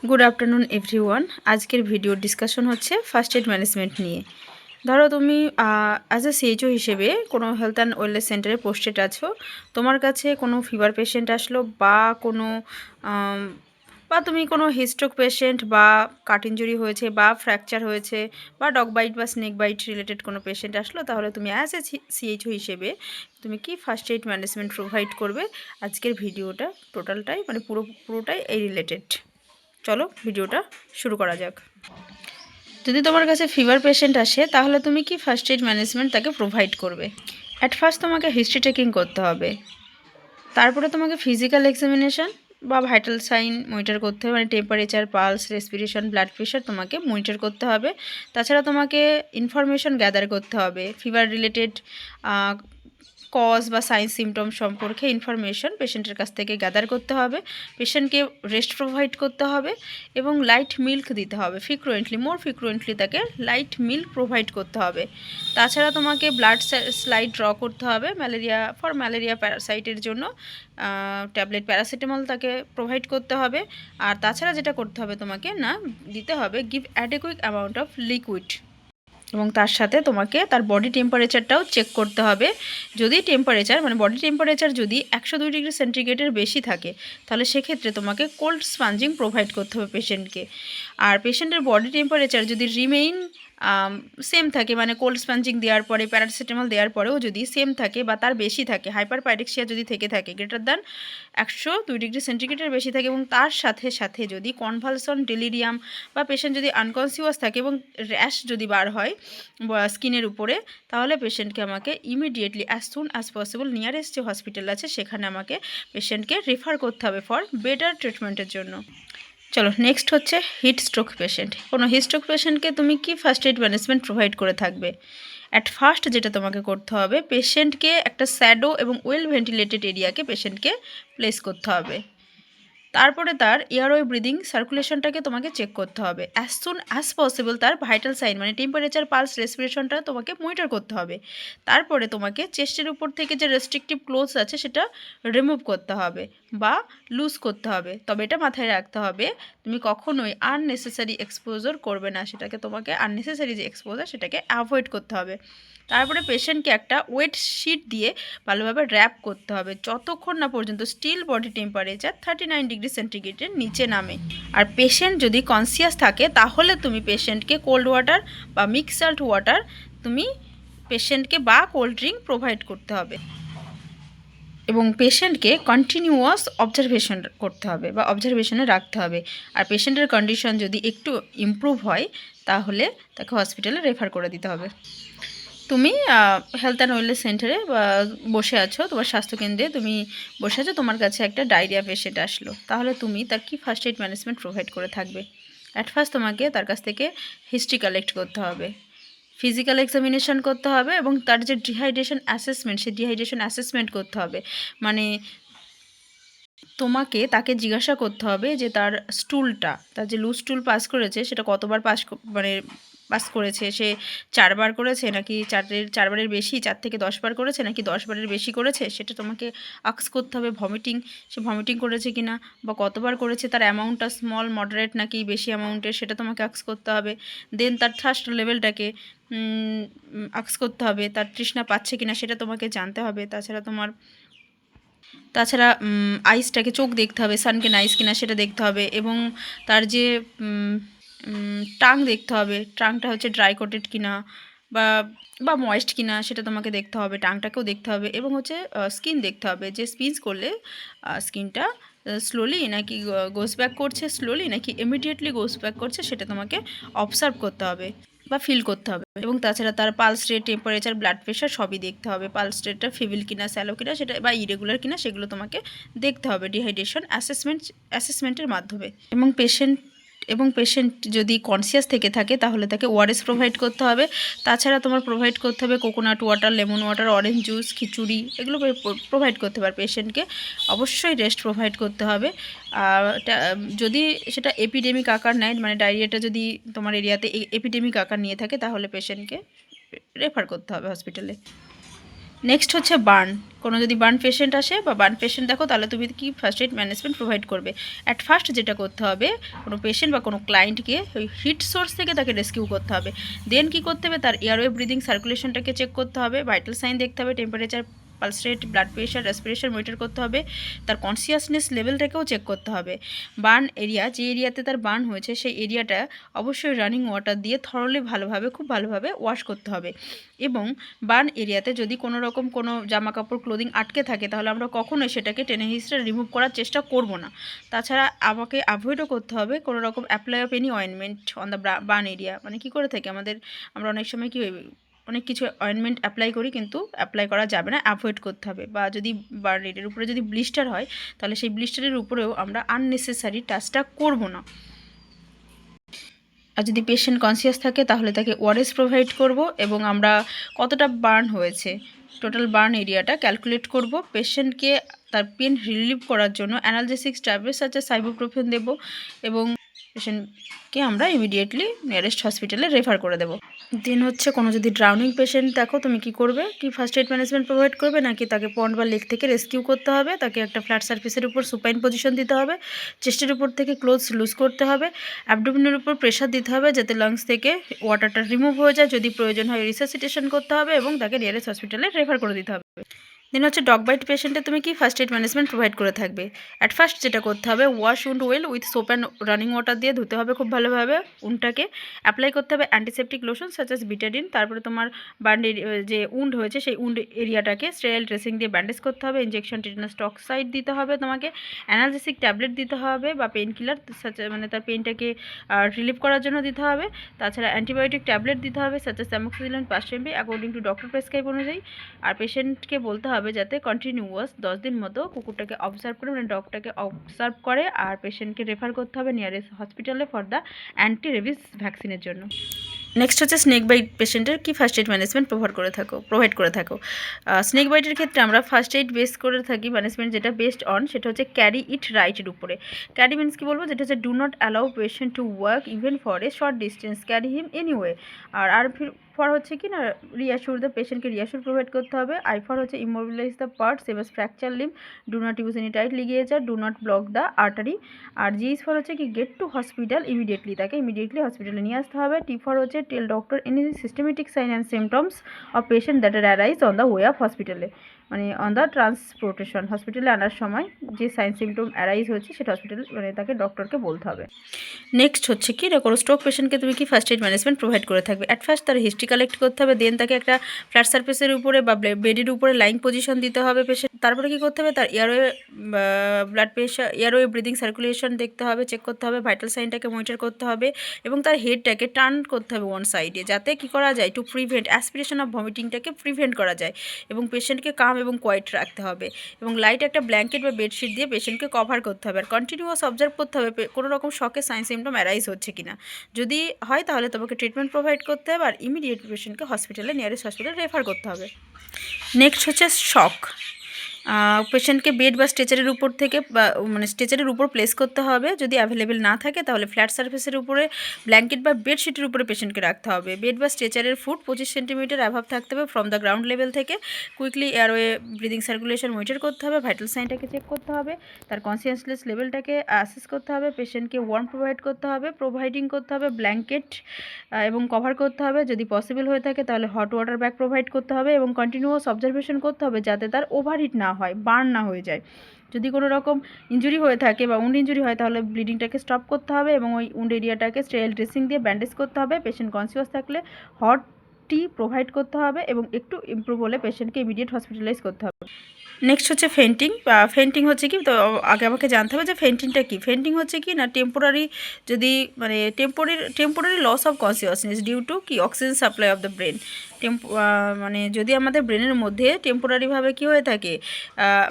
Good afternoon everyone. আজকের video discussion হচ্ছে first aid management নিয়ে। ধরো তুমি অ্যাজ এ সিএইচও হিসেবে কোনো হেলথ অ্যান্ড ওয়েলনেস সেন্টারে পোস্টেড আছো। তোমার কাছে কোনো ফিভার পেশেন্ট আসলো বা কোনো তুমি কোনো হিস্ট্রোক পেশেন্ট বা কাট ইঞ্জুরি হয়েছে বা ফ্র্যাকচার হয়েছে বা ডগ বাইট বা স্নেক বাইট রিলেটেড কোনো পেশেন্ট আসলো, তাহলে তুমি অ্যাজ এ সিএইচও হিসেবে তুমি কি ফার্স্ট এইড ম্যানেজমেন্ট প্রোভাইড করবে। আজকের ভিডিওটা টোটালটাই পুরোটাই এই রিলেটেড। চলো ভিডিওটা শুরু করা যাক। যদি তোমার কাছে ফিভার পেশেন্ট আসে তাহলে তুমি কি ফার্স্ট এইড ম্যানেজমেন্ট তাকে প্রোভাইড করবে। অ্যাট ফার্স্ট তোমাকে হিস্ট্রি টেকিং করতে হবে, তারপরে তোমাকে ফিজিক্যাল এক্সামিনেশন বা ভাইটাল সাইন মনিটর করতে হবে, মানে temperature, pulse, respiration, blood pressure তোমাকে মনিটর করতে হবে। তাছাড়া তোমাকে ইনফরমেশন গ্যাদার করতে হবে, ফিভার রিলেটেড কজ বা সাইন সিমটম সম্পর্কে ইনফরমেশন পেশেন্টের কাছ থেকে গ্যাদার করতে হবে। পেশেন্টকে রেস্ট প্রোভাইড করতে হবে এবং লাইট মিল্ক দিতে হবে মোর ফ্রিকুয়েন্টলি তাকে লাইট মিল্ক প্রোভাইড করতে হবে। তাছাড়া তোমাকে ব্লাড স্লাইড ড্র করতে হবে ম্যালেরিয়া প্যারাসাইটের জন্য ট্যাবলেট প্যারাসিটামল তাকে প্রোভাইড করতে হবে। আর তাছাড়া যেটা করতে হবে তোমাকে দিতে হবে গিভ অ্যাডেকুইট অ্যামাউন্ট অফ লিকুইড, এবং তার সাথে তোমাকে তার বডি টেম্পারেচারটাও চেক করতে হবে। যদি বডি টেম্পারেচার যদি 102 ডিগ্রি সেন্টিগ্রেডের বেশি থাকে তাহলে সেক্ষেত্রে তোমাকে কোল্ড স্পাঞ্জিং প্রোভাইড করতে হবে পেশেন্টকে। আর পেশেন্টের বডি টেম্পারেচার যদি রিমেইন সেম থাকে, মানে কোল্ড স্পাঞ্জিং দেওয়ার পরে প্যারাসিটামল দেওয়ার পরেও যদি সেম থাকে বা তার বেশি থাকে, হাইপার পাইরেক্সিয়া যদি থেকে থাকে গ্রেটার দ্যান 102 ডিগ্রি সেন্টিগ্রেডের বেশি থাকে, এবং তার সাথে সাথে যদি কনভালসন, ডেলিরিয়াম বা পেশেন্ট যদি আনকনসিয়াস থাকে এবং র্যাশ যদি বার হয় স্কিনের উপরে, তাহলে পেশেন্টকে আমাকে immediately as soon as possible nearest যে হসপিটাল আছে সেখানে আমাকে পেশেন্টকে রেফার করতে হবে ফর বেটার ট্রিটমেন্টের জন্য। চলো নেক্সট হচ্ছে হিট স্ট্রোক পেশেন্ট। কোনো হিট স্ট্রোক পেশেন্টকে তুমি কি ফার্স্ট এইড ম্যানেজমেন্ট প্রোভাইড করে থাকবে। অ্যাট ফার্স্ট যেটা তোমাকে করতে হবে, পেশেন্টকে একটা স্যাডো এবং ওয়েল ভেন্টিলেটেড এরিয়াকে পেশেন্টকে প্লেস করতে হবে। তারপরে তার এয়ারওয়ে ব্রিদিং সার্কুলেশনটাকে তোমাকে চেক করতে হবে। অ্যাজ সুন অ্যাজ পসিবল তার ভাইটাল সাইন মানে টেম্পারেচার, পালস, রেসপিরেশনটা তোমাকে মনিটর করতে হবে। তারপরে তোমাকে চেস্টের উপর থেকে যে রেস্ট্রিকটিভ ক্লোথস আছে সেটা রিমুভ করতে হবে বা লুজ করতে হবে। তবে এটা মাথায় রাখতে হবে তুমি কখনোই আননেসেসারি এক্সপোজার করবে না, তোমাকে আননেসেসারি যে এক্সপোজার সেটাকে অ্যাভয়েড করতে হবে। তারপরে পেশেন্টকে একটা ওয়েট শিট দিয়ে ভালোভাবে র্যাপ করতে হবে যতক্ষণ না পর্যন্ত স্টিল বডি টেম্পারেচার 39 ডিগ্রি সেন্টিগ্রেডের নিচে নামে। আর পেশেন্ট যদি কনসিয়াস থাকে তাহলে তুমি পেশেন্টকে কোল্ড ওয়াটার বা মিক্সড ওয়াটার তুমি পেশেন্টকে বা কোল্ড ড্রিঙ্ক প্রোভাইড করতে হবে, এবং পেশেন্টকে কন্টিনিউয়াস অবজারভেশন করতে হবে বা অবজারভেশনে রাখতে হবে। আর পেশেন্টের কন্ডিশন যদি একটু ইমপ্রুভ হয় তাহলে তাকে হসপিটালে রেফার করে দিতে হবে। তুমি হেলথ অ্যান্ড ওয়েলনেস সেন্টারে বসে আছো, তোমার স্বাস্থ্যকেন্দ্রে তুমি বসে আছো, তোমার কাছে একটা ডায়রিয়া পেশেন্ট আসলো, তাহলে তুমি তার কি ফার্স্ট এইড ম্যানেজমেন্ট প্রোভাইড করে থাকবে। অ্যাট ফার্স্ট তোমাকে তার কাছ থেকে হিস্ট্রি কালেক্ট করতে হবে, ফিজিক্যাল এক্সামিনেশন করতে হবে এবং তার যে ডিহাইড্রেশন অ্যাসেসমেন্ট সেই ডিহাইড্রেশন অ্যাসেসমেন্ট করতে হবে। মানে তোমাকে তাকে জিজ্ঞাসা করতে হবে যে তার যে লুজ স্টুল পাস করেছে সেটা কতবার পাস করেছে, সে 4 বার করেছে নাকি 4বারের বেশি, 4 থেকে 10 বার করেছে নাকি 10 বারের বেশি করেছে, সেটা তোমাকে আস্ক করতে হবে। সে ভমিটিং করেছে কিনা বা কতবার করেছে, তার অ্যামাউন্টটা স্মল, মডারেট নাকি বেশি অ্যামাউন্টের সেটা তোমাকে আস্ক করতে হবে। দেন তার থার্স্ট লেভেলটাকে আস্ক করতে হবে, তার তৃষ্ণা পাচ্ছে কিনা সেটা তোমাকে জানতে হবে। তাছাড়া আইসটাকে চোখ দেখতে হবে, সানকেন আইস কিনা সেটা দেখতে হবে, এবং তার যে টাং দেখতে হবে, টাংটা হচ্ছে ড্রাই কোটেড কিনা বা ময়েস্ট কিনা সেটা তোমাকে দেখতে হবে, টাংটাকেও দেখতে হবে, এবং হচ্ছে স্কিন দেখতে হবে যে স্পিন্স করলে স্কিনটা স্লোলি নাকি গোস ব্যাক করছে, স্লোলি নাকি ইমিডিয়েটলি গোস ব্যাক করছে, সেটা তোমাকে অবজার্ভ করতে হবে বা ফিল করতে হবে। এবং তাছাড়া তার pulse rate, temperature, blood pressure সবই দেখতে হবে। পালস রেটটা ফিভিল কিনা, স্যালো কিনা সেটা বা ইরেগুলার কিনা সেগুলো তোমাকে দেখতে হবে ডিহাইড্রেশন অ্যাসেসমেন্টের মাধ্যমে। এবং পেশেন্ট যদি কনসিয়াস থেকে থাকে তাহলে তাকে ওআরএস প্রোভাইড করতে হবে। তাছাড়া তোমার প্রোভাইড করতে হবে coconut water, lemon water, orange juice, khichdi, এগুলো প্রোভাইড করতে হবে। পেশেন্টকে অবশ্যই রেস্ট প্রোভাইড করতে হবে। যদি সেটা এপিডেমিক আকার নেয়, মানে ডায়রিয়াটা যদি তোমার এরিয়াতে এপিডেমিক আকার নিয়ে থাকে তাহলে পেশেন্টকে রেফার করতে হবে হসপিটালে। নেক্সট হচ্ছে বার্ন। কোনো যদি বার্ন পেশেন্ট আসে বা বার্ন পেশেন্ট দেখো, তাহলে তুমি কি ফার্স্ট এড ম্যানেজমেন্ট প্রোভাইড করবে। অ্যাট ফার্স্ট যেটা করতে হবে, কোনো পেশেন্ট বা কোনো ক্লায়েন্টকে ওই হিট সোর্স থেকে তাকে রেস্কিউ করতে হবে। দেন কী করতে হবে, তার এয়ারওয়ে ব্রিদিং সার্কুলেশনটাকে চেক করতে হবে, ভাইটাল সাইন দেখতে হবে, temperature, pulse rate, blood pressure, respiration monitor করতে হবে, তার কনসিয়াসনেস লেভেলটাকেও চেক করতে হবে। বার্ন এরিয়া, যে এরিয়াতে তার বার্ন হয়েছে সেই এরিয়াটা অবশ্যই রানিং ওয়াটার দিয়ে থরলি ভালোভাবে, খুব ভালোভাবে ওয়াশ করতে হবে। এবং বার্ন এরিয়াতে যদি কোনো রকম কোনো জামা কাপড় ক্লোদিং আটকে থাকে, তাহলে আমরা কখনোই সেটাকে টেনে হিস্ট্রে রিমুভ করার চেষ্টা করব না। তাছাড়া আমাকে অ্যাভয়েডও করতে হবে কোনো রকম apply of any ointment on the burn area. মানে কী করে থাকে আমরা অনেক সময় কী অনেক কিছু অয়েনমেন্ট অ্যাপ্লাই করি, কিন্তু অ্যাপ্লাই করা যাবে না, অ্যাভয়েড করতে হবে। বা যদি বার্ন এরিয়ার উপরে যদি ব্লিস্টার হয়, তাহলে সেই ব্লিস্টারের উপরেও আমরা আননেসেসারি টাচটা করব না। আর যদি পেশেন্ট কনসিয়াস থাকে, তাহলে তাকে ওআরএস প্রোভাইড করব এবং আমরা কতটা বার্ন হয়েছে টোটাল বার্ন এরিয়াটা ক্যালকুলেট করব। পেশেন্টকে তার পেন রিলিভ করার জন্য অ্যানালজেসিক্স ট্যাবলেটস আছে, সাইবুপ্রোফেন দেব এবং পেশেন্টকে আমরা ইমিডিয়েটলি নিয়ারেস্ট হসপিটালে রেফার করে দেবো। দেন হচ্ছে কোনো যদি ড্রাউনিং পেশেন্ট দেখো, তুমি কি করবে, কি ফার্স্ট এড ম্যানেজমেন্ট প্রোভাইড করবে, নাকি তাকে পন্ড বা লেক থেকে রেস্কিউ করতে হবে, তাকে একটা ফ্ল্যাট সার্ফেসের উপর সুপাইন পজিশন দিতে হবে, চেস্টের উপর থেকে ক্লোথস লুজ করতে হবে, অ্যাবডোমিনের উপর প্রেশার দিতে হবে যাতে লাংস থেকে ওয়াটারটা রিমুভ হয়ে যায়, যদি প্রয়োজন হয় রিসাসিটেশন করতে হবে এবং তাকে নিয়ারেস্ট হসপিটালে রেফার করে দিতে হবে। দেন হচ্ছে ডগ বাইট পেশেন্টে তুমি কি ফার্স্ট এড ম্যানেজমেন্ট প্রোভাইড করে থাকবে। অ্যাট ফার্স্ট যেটা করতে হবে, wash wound well with soap and running water দিয়ে ধুতে হবে খুব ভালোভাবে উন্ডটাকে। অ্যাপ্লাই করতে হবে antiseptic lotion such as Betadine. তারপরে তোমার বার্ন যে উন্ড হয়েছে সেই উন্ড এরিয়াটাকে স্টেরাইল ড্রেসিং দিয়ে ব্যান্ডেজ করতে হবে। ইঞ্জেকশন টিটেনাস টক্সাইড দিতে হবে তোমাকে, অ্যানালজেসিক ট্যাবলেট দিতে হবে বা পেন কিলার, মানে তার পেনটাকে রিলিভ করার জন্য দিতে হবে। তাছাড়া অ্যান্টিবায়োটিক ট্যাবলেট দিতে হবে such as amoxicillin 5 mg according to doctor prescribe অনুযায়ী। আর পেশেন্টকে বলতে হবে যাতে কন্টিনিউয়াস 10 দিন মতো কুকুরটাকে অবজার্ভ করে, মানে ডগটাকে অবজার্ভ করে, আর পেশেন্টকে রেফার করতে হবে নিয়ারেস্ট হসপিটালে ফর দ্য অ্যান্টি রেবিস ভ্যাকসিনের জন্য। নেক্সট হচ্ছে স্নেক বাইট পেশেন্টের কি ফার্স্ট এড ম্যানেজমেন্ট প্রোভাইড করে থাকো। স্নেক বাইটের ক্ষেত্রে আমরা ফার্স্ট এড বেস করে থাকি, ম্যানেজমেন্ট যেটা বেসড অন সেটা হচ্ছে ক্যারি ইট রাইটের উপরে। ক্যারি মিনস কি বলবো, যেটা হচ্ছে do not allow patient to work even for a short distance, carry him anyway. আর ফর হচ্ছে কি না, রিঅ্যাসিওর দ্য পেশেন্টকে রিঅ্যাসিওর প্রোভাইড করতে হবে। আই ফর হচ্ছে immobilise the part same as fracture limb, do not use any tight ligature, do not block the artery. আর G is for হচ্ছে কি গেট টু হসপিটাল ইমিডিয়েটলি, তাকে ইমিডিয়েটলি হসপিটালে নিয়ে আসতে হবে। টি ফর হচ্ছে tell doctor any systematic sign and symptoms of patient that are arise on the way of হসপিটালে, মানে অন দ্য ট্রান্সপোর্টেশন, হসপিটালে আনার সময় যে সাইন সিমটম অ্যারাইজ হচ্ছে সেটা হসপিটাল মানে তাকে ডক্টরকে বলতে হবে। নেক্সট হচ্ছে কি, কোনো স্ট্রোক পেশেন্টকে তুমি কি ফার্স্ট এড ম্যানেজমেন্ট প্রোভাইড করে থাকবে। অ্যাট ফার্স্ট তার হিস্ট্রি কালেক্ট করতে হবে, দেন তাকে একটা ফ্ল্যাট সার্ফেসের উপরে বা বেডের উপরে লাইং পজিশন দিতে হবে পেশেন্ট। তারপরে কী করতে হবে, তার airway blood pressure, airway breathing circulation দেখতে হবে, চেক করতে হবে, ভাইটাল সাইনটাকে মনিটর করতে হবে এবং তার হেডটাকে টার্ন করতে হবে ওয়ান সাইডে, যাতে কী করা যায়, টু প্রিভেন্ট অ্যাসপিরেশন অফ ভমিটিংটাকে প্রিভেন্ট করা যায় এবং পেশেন্টকে কাম এবং কোয়াইট রাখতে হবে এবং লাইট একটা ব্ল্যাঙ্কেট বা বেডশিট দিয়ে পেশেন্টকে কভার করতে হবে। আর কন্টিনিউয়াস অবজার্ভ করতে হবে কোনো রকম শকের সাইন সিমটম অ্যারাইজ হচ্ছে কিনা, যদি হয় তাহলে তোমাকে ট্রিটমেন্ট প্রোভাইড করতে হবে আর ইমিডিয়েট পেশেন্টকে হসপিটালে নিয়ারেস্ট হসপিটালে রেফার করতে হবে। নেক্সট হচ্ছে শক। পেশেন্টকে বেড বা স্ট্রেচারের উপর থেকে বা মানে স্ট্রেচারের উপর প্লেস করতে হবে, যদি অ্যাভেলেবেল না থাকে তাহলে ফ্ল্যাট সার্ফেসের উপরে ব্ল্যাঙ্কেট বা বেডশিটের উপরে পেশেন্টকে রাখতে হবে। বেড বা স্ট্রেচারের ফুট 25 সেন্টিমিটার অ্যাভাব থাকতে হবে ফ্রম দ্য গ্রাউন্ড লেভেল থেকে। Quickly airway breathing circulation monitor করতে হবে, ভাইটাল সাইনটাকে চেক করতে হবে, তার কনসিয়াসনেস লেভেলটাকে অ্যাসেস করতে হবে, পেশেন্টকে ওয়ার্ম প্রোভাইড করতে হবে, করতে হবে ব্ল্যাঙ্কেট এবং কভার করতে হবে, যদি পসিবল হয়ে থাকে তাহলে হট ওয়াটার ব্যাগ প্রোভাইড করতে হবে এবং কন্টিনিউয়াস অবজারভেশন করতে হবে যাতে তার ওভারহিট না হয়, বার্ন না হয়ে যায়। যদি কোনো রকম ইঞ্জুরি হয়ে থাকে বা উন্ড ইঞ্জুরি হয় তাহলে ব্লিডিংটাকে স্টপ করতে হবে এবং ওই উন্ড এরিয়াটাকে স্টেরাইল ড্রেসিং দিয়ে ব্যান্ডেজ করতে হবে। পেশেন্ট কনসিয়াস থাকলে হট টি প্রোভাইড করতে হবে এবং একটু ইমপ্রুভ হলে পেশেন্টকে ইমিডিয়েট হসপিটালাইজ করতে হবে। নেক্সট হচ্ছে ফেন্টিং। ফেন্টিং হচ্ছে কি, তো আগে আমাকে জানতে হবে যে ফেন্টিংটা কি। ফেন্টিং হচ্ছে কি না, টেম্পোরারি যদি মানে temporary loss of consciousness due to কি oxygen supply of the brain. মানে যদি আমাদের ব্রেনের মধ্যে টেম্পোরারিভাবে কী হয়ে থাকে,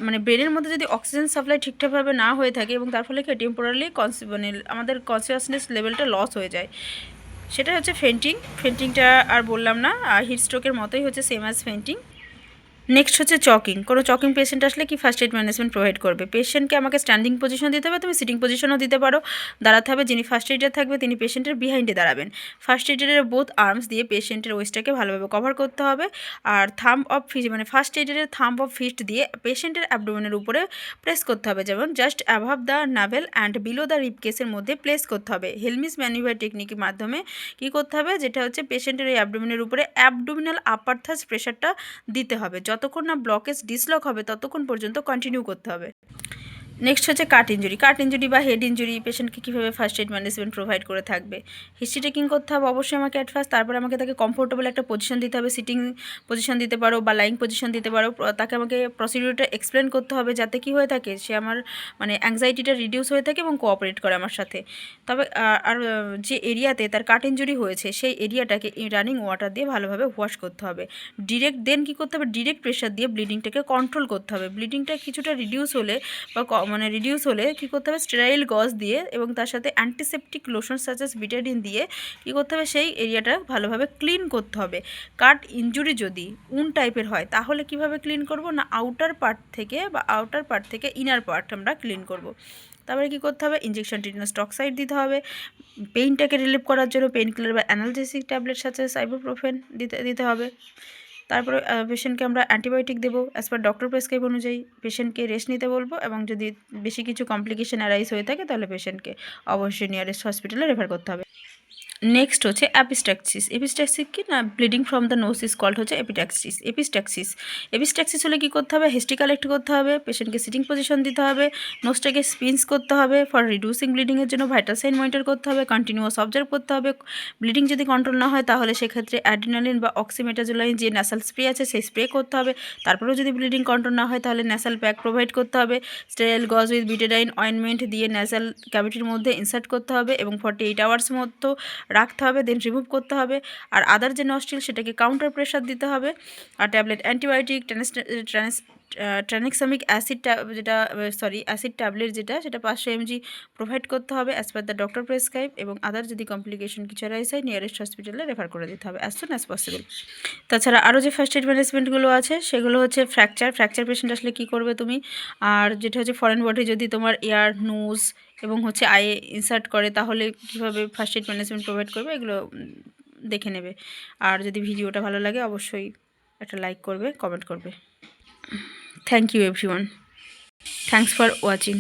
মানে ব্রেনের মধ্যে যদি অক্সিজেন সাপ্লাই ঠিকঠাকভাবে না হয়ে থাকে এবং তার ফলে কি টেম্পোরারি মানে আমাদের কনসিয়াসনেস লেভেলটা লস হয়ে যায়, সেটা হচ্ছে ফেন্টিং। ফেন্টিংটা আর বললাম না, হিট স্ট্রোকের মতোই হচ্ছে, সেম অ্যাজ ফেন্টিং। নেক্সট হচ্ছে চকিং। কোনো চকিং পেশেন্ট আসলে কি ফার্স্ট এড ম্যানেজমেন্ট প্রোভাইড করবে? পেশেন্টকে আমাকে স্ট্যান্ডিং পজিশন দিতে হবে, তুমি সিটিং পজিশনও দিতে পারো। দাঁড়াতে হবে, যিনি ফার্স্ট এইডার থাকবে তিনি পেশেন্টের বিহাইন্ডে দাঁড়াবেন। ফার্স্ট এইডারের বোথ আর্মস দিয়ে পেশেন্টের ওয়েস্টটাকে ভালোভাবে কভার করতে হবে। আর থাম্ব অফ ফিস্ট, মানে ফার্স্ট এইডারের থাম্ব অফ ফিস্ট দিয়ে পেশেন্টের অ্যাবডোমেনের উপরে প্রেস করতে হবে, যেমন just অ্যাভাব the navel and below the rib কেসের মধ্যে প্লেস করতে হবে। হেলমিস ম্যানুভার টেকনিকের মাধ্যমে কী করতে হবে, যেটা হচ্ছে পেশেন্টের এই অ্যাবডোমেনের উপরে অ্যাবডোমিনাল আপার থার্স প্রেশারটা দিতে হবে। যতক্ষণ না ব্লকেজ ডিসলক হবে ততক্ষণ পর্যন্ত কন্টিনিউ করতে হবে। নেক্সট হচ্ছে কাট ইঞ্জুরি। কাট ইঞ্জুরি বা হেড ইঞ্জুরি পেশেন্টকে কীভাবে ফার্স্ট এড ম্যানেজমেন্ট প্রোভাইড করে থাকবে? হিস্ট্রি টেকিং করতে হবে অবশ্যই আমাকে অ্যাট ফার্স্ট। তারপরে আমাকে তাকে কমফোর্টেবল একটা পজিশন দিতে হবে, সিটিং পজিশন দিতে পারো বা লাইং পজিশন দিতে পারো। তাকে আমাকে প্রসিডিউরটা এক্সপ্লেন করতে হবে যাতে কী হয়ে থাকে, সে আমার মানে অ্যাংজাইটিটা রিডিউস হয়ে থাকে এবং কোঅপারেট করে আমার সাথে। তবে আর যে এরিয়াতে তার কাট ইঞ্জুরি হয়েছে সেই এরিয়াটাকে রানিং ওয়াটার দিয়ে ভালোভাবে ওয়াশ করতে হবে। ডিরেক্ট দেন কী করতে হবে, ডিরেক্ট প্রেশার দিয়ে ব্লিডিংটাকে কন্ট্রোল করতে হবে। ব্লিডিংটা কিছুটা রিডিউস হলে বা রিডিউস হলে কী করতে হবে, স্টেরাইল গজ দিয়ে এবং তার সাথে অ্যান্টিসেপটিক লোশন সাজেস বিটাডিন দিয়ে কী করতে হবে, সেই এরিয়াটা ভালোভাবে ক্লিন করতে হবে। কাট ইনজুরি যদি টাইপের হয় তাহলে কিভাবে ক্লিন করব না, আউটার পার্ট থেকে ইনার পার্ট আমরা ক্লিন করব। তারপরে কী করতে হবে, ইঞ্জেকশন টিটনাস টক্সাইড দিতে হবে। পেইনটাকে রিলিভ করার জন্য পেইন কিলার বা অ্যানালজেসিক ট্যাবলেট সাথে আইবুপ্রোফেন দিতে হবে। তারপরে পেশেন্টকে আমরা অ্যান্টিবায়োটিক দেবো অ্যাজ পার ডক্টর প্রেসক্রাইব অনুযায়ী। পেশেন্টকে রেস্ট নিতে বলবো এবং যদি বেশি কিছু কমপ্লিকেশন অ্যারাইজ হয়ে থাকে তাহলে পেশেন্টকে অবশ্যই নিয়ারেস্ট হসপিটালে রেফার করতে হবে। নেক্সট হচ্ছে অ্যাপিস্ট্যাক্সিস। এপিস্ট্যাক্সিস কি না, bleeding from the nose is called হচ্ছে এপিস্ট্যাক্সিস হলে কী করতে হবে, হিস্ট্রি কালেক্ট করতে হবে, পেশেন্টকে সিটিং পজিশন দিতে হবে, নোজটাকে স্পিন্স করতে হবে। ফর রিডিউসিং ব্লিডিংয়ের জন্য ভাইটাল সাইন মনিটর করতে হবে, কন্টিনিউয়াস অবজার্ভ করতে হবে। ব্লিডিং যদি কন্ট্রোল না হয় তাহলে সেক্ষেত্রে অ্যাড্রিনালিন বা অক্সিমেটাজোলাইন যে ন্যাসাল স্প্রে আছে সেই স্প্রে করতে হবে। তারপরেও যদি ব্লিডিং কন্ট্রোল না হয় তাহলে ন্যাসাল প্যাক প্রোভাইড করতে হবে। স্টেরাইল গজ উইথ বিটাডাইন অয়েনমেন্ট দিয়ে ন্যাসাল ক্যাভিটির মধ্যে ইনসার্ট করতে হবে এবং 48 আওয়ার্স মতো রাখতে হবে, দেন রিমুভ করতে হবে। আর আদার যে নস্ট্রিল সেটাকে কাউন্টার প্রেশার দিতে হবে। আর tablet antibiotic tranexamic acid acid tablet সেটা 500 mg প্রোভাইড করতে হবে as per the doctor prescribe. এবং আদার যদি কমপ্লিকেশন কিছু রাইজ হয় নিয়ারেস্ট হসপিটালে রেফার করে দিতে হবে অ্যাজ সুন অ্যাজ পসিবল। তাছাড়া আরও যে ফার্স্ট এড ম্যানেজমেন্টগুলো আছে সেগুলো হচ্ছে ফ্র্যাকচার পেশেন্ট আসলে কী করবে তুমি। আর যেটা হচ্ছে ফরেন বডি যদি তোমার এয়ার, নোজ এবং হচ্ছে আইয়ে ইনসার্ট করে তাহলে কীভাবে ফার্স্ট এড ম্যানেজমেন্ট প্রোভাইড করবে এগুলো দেখে নেবে। আর যদি ভিডিওটা ভালো লাগে অবশ্যই একটা লাইক করবে, কমেন্ট করবে। Thank you everyone, thanks for watching.